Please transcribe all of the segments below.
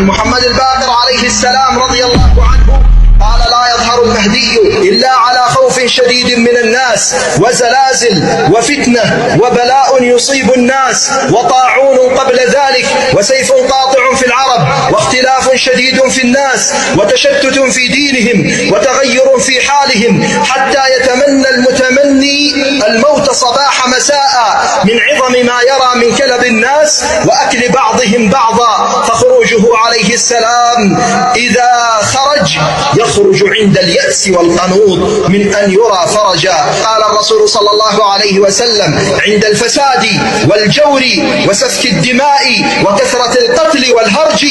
محمد الباقر عليه السلام رضي الله عنه قال: لا يظهر المهدي إلا على خوف شديد من الناس، وزلازل وفتنة وبلاء يصيب الناس، وطاعون قبل ذلك، وسيف قاطع في العرب، واختلاف شديد في الناس، وتشتت في دينهم، وتغير في حالهم، حتى يتمنى المتمني الموت صباح مساء من عظم ما يرى من كلب الناس وأكل بعضهم بعضا. فخروجه عليه السلام إذا خرج يخرج عند اليأس والقنوط من أن يرى فرجا. قال الرسول صلى الله عليه وسلم: عند الفساد والجور وسفك الدماء وكثرة القتل والهرج،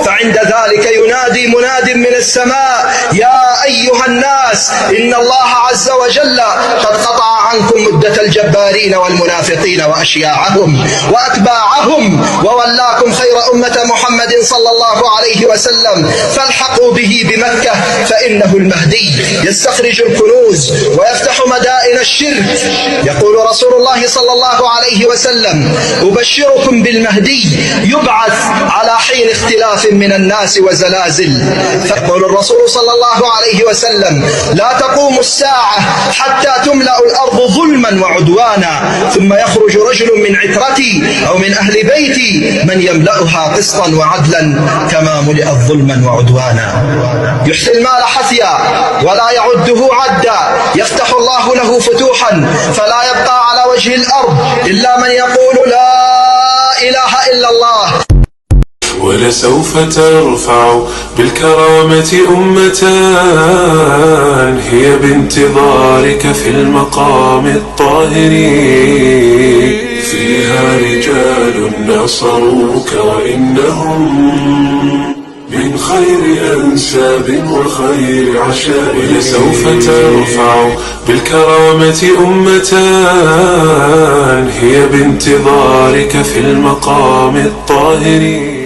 فعند ذلك ينادي مناد من السماء: يا أيها الناس، إن الله عز وجل قد قطع عنكم مدة الجبارين والمنافقين وأشياعهم وأتباعهم، وولاكم خير أمة محمد صلى الله عليه وسلم، فالحقوا به بمكة فإنه المهدي يستخرج الكنوز ويفتح مدائن الشرك. يقول رسول الله صلى الله عليه وسلم: أبشركم بالمهدي يبعث على حين اختلاف من الناس وزلازل. فيقول الرسول صلى الله عليه وسلم: لا تقوم الساعة حتى تملأ الأرض ظلما وعدوانا، ثم يخرج رجل من عترتي أو من أهل بيتي من يملأها قسطا وعدلا كما ملئت ظلما وعدوانا. يحصي المال حثيا ولا يعده عدا، يفتح الله له فتوحا فلا يبقى على وجه الأرض إلا من يقول لا إله إلا الله. ولسوف ترفع بالكرامة أمتان، هي بانتظارك في المقام الطاهر، فيها رجال نصروك وإنهم من خير أنساب وخير عشائر. ولسوف ترفع بالكرامة أمتان، هي بانتظارك في المقام الطاهر.